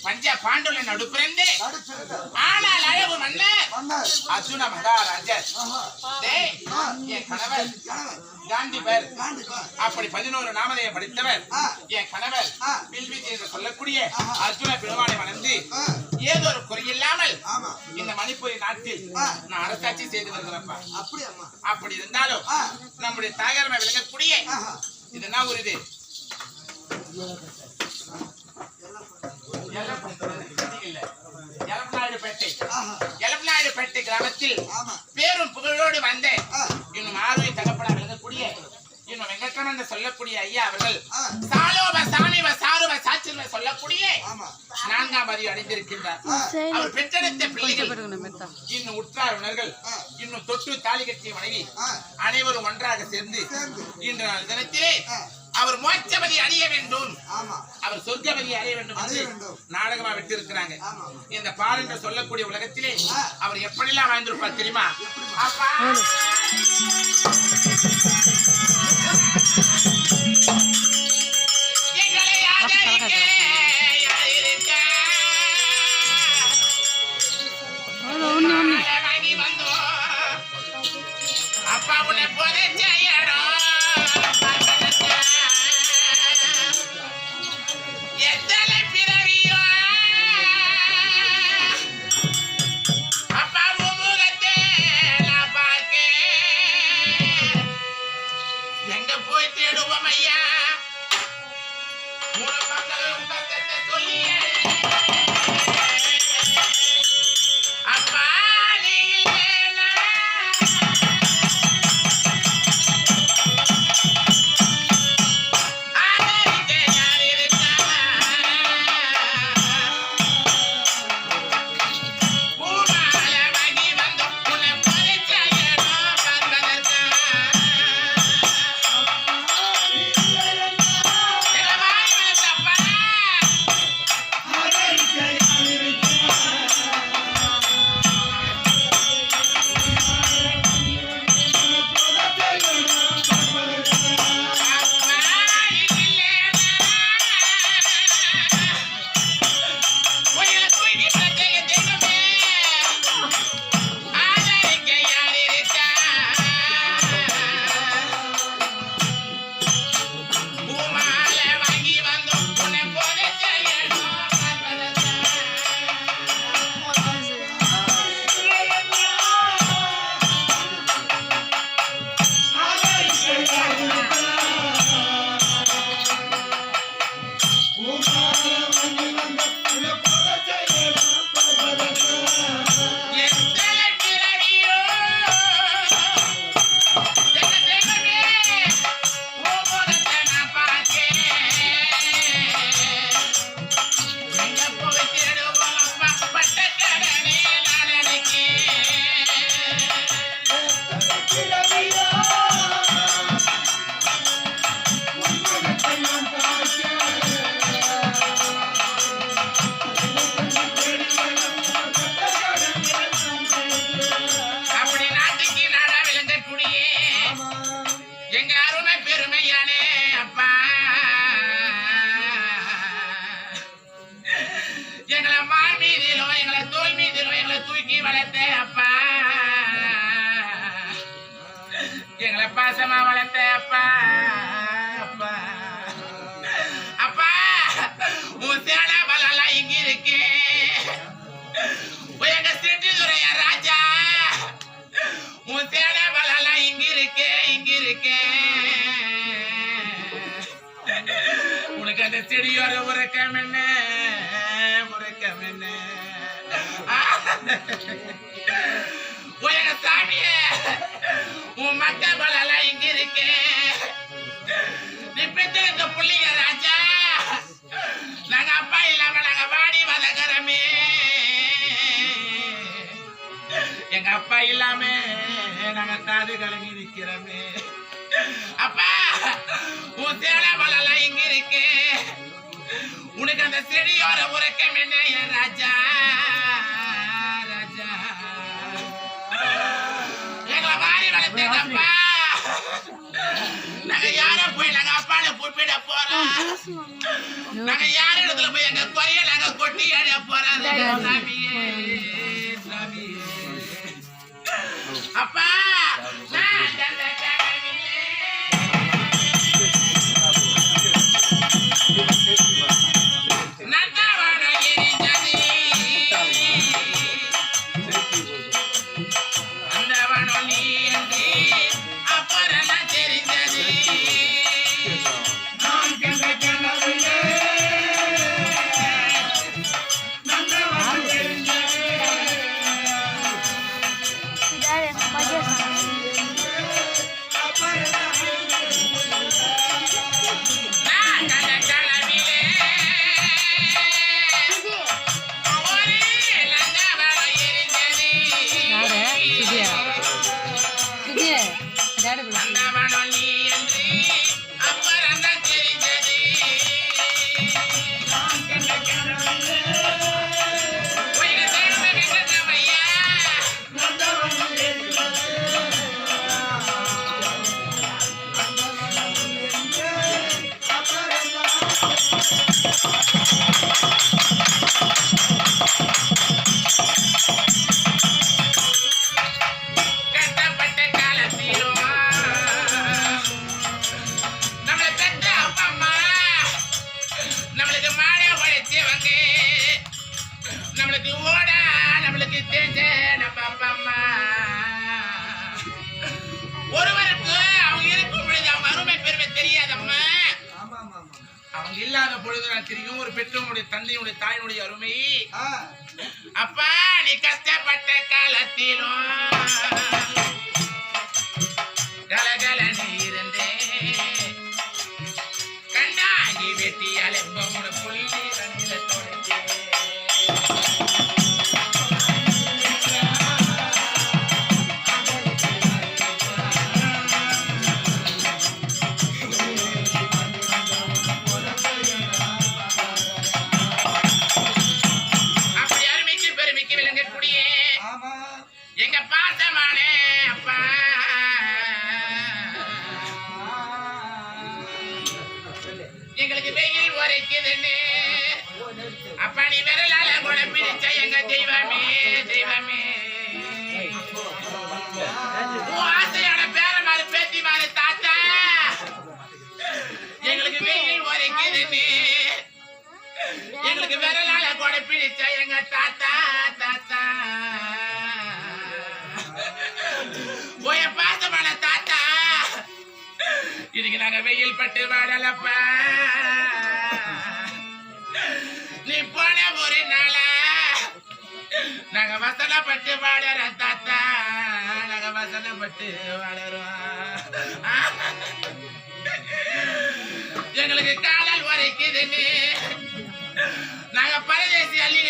பஞ்ச பாண்டுல நடுப்பிறந்து ஆனால் அழகு மன்னர் அர்ஜுன மகாராஜர் என் கணவர் காந்திபர் அப்படி 11 நாமதையை படித்தவர் என் கணவர் வில்வித்தை என்று சொல்லக்கூடிய அர்ஜுன பெருமானை வளர்ந்து ஏதோ ஒரு குறையில்லாமல் இந்த மணிப்பூரி நாட்டில் நான் அரசாட்சி செய்து வருகிறப்பா. அப்படி இருந்தாலும் நம்முடைய தாயரமை விளங்கக்கூடிய இது என்ன ஒரு இது எலப்பநாயுடுபேட்டை கிராமத்தில் பேரும் புகழோடு வந்த இன்னும் ஆர்வை தகப்பனா விளங்கக்கூடிய இன்னும் வெங்கட்ரமன் சொல்லக்கூடிய ஐயா அவர்கள் சாலோப சாமிவ சாருவ சாச்சிருவ சொல்லக்கூடிய 4ஆம் அறிவு அடைந்திருக்கின்றார். அவர் பெற்றெடுத்த பிள்ளைகள் இன்னும் உற்றாருணர்கள் இன்னும் தொட்டு தாலி கட்டிய மனைவி அனைவரும் ஒன்றாக சேர்ந்து இன்று நாள் தினத்திலே அவர் மோட்சபதி அடைய வேண்டும், அவர் சொர்க்கபதி அடைய வேண்டும் என்று நாடகமா விட்டிருக்கிறாங்க. இந்த பால் என்று சொல்லக்கூடிய உலகத்திலே அவர் எப்படிலாம் வாழ்ந்திருப்பார் தெரியுமா? அப்பா அப்பா உன்னை போதே பாசமா வளர்த்த அப்பா அப்பா அப்பா உன் சேன பலெல்லாம் இங்க இருக்கு. எங்க சிட்டுதுரைய ராஜா உன் சேன பலெல்லாம் இங்க இருக்கு இங்க இருக்கு. உனக்கு அந்த செடியோட உறக்கம் என்ன உறக்கம் என்ன உலக சாமிய உன் மக்கள் பலெல்லாம் இங்க இருக்கு. நீ பெற்ற புள்ளிங்க ராஜா நாங்க அப்பா இல்லாம நாங்க வாடி வதகரமே. எங்க அப்பா இல்லாம நாங்க தாது கலங்கி நிக்கிறோமே. அப்பா உன் சேன பலெல்லாம் இங்க இருக்கு. செடியோர உறக்கம் என்ன என் ராஜா ராஜா எங்களை வாரி வளர்த்தேங்கப்பா நாங்க யார போய் நாங்க அப்பால கூப்பிட போறோம் நாங்க யார இடத்துல போய் எங்க குறைய நாங்க கொட்டி அடைய போறோம் சாமியே சாமியே அப்பா நான் தந்த இல்லாத பொழுதுதான் தெரியும் ஒரு பெற்றோருடைய தந்தையுடைய தாயினுடைய அருமை அப்பா நீ கஷ்டப்பட்ட காலத்திலும் கலகல நீ இருந்தே கண்டாங்கி வெட்டியால் எப்ப புள்ளி கண்ணில தொடங்கி எங்க பாசமானே அப்பா எங்களுக்கு வெயில் உரைக்குதுன்னு அப்பா நீ விரலால கூட பிடிச்ச எங்க தெய்வமே தெய்வமே ஆசையோட பேர மாதிரி பேத்தி மாதிரி தாத்தா எங்களுக்கு வெயில் உரைக்குதுன்னு எங்களுக்கு விரலால கூட பிடிச்ச எங்க தாத்தா தாத்தா போய பாசமான தாத்தா இதுக்கு நாங்க வெயில் பட்டு வாடலப்பா நீ போன ஒரு நாள நாங்க வசனப்பட்டு வாடுறோம் தாத்தா நாங்க வசனப்பட்டு வாடுறோம் எங்களுக்கு காலால் வரைக்குதுன்னு நாங்க பரதேசி அள்ளி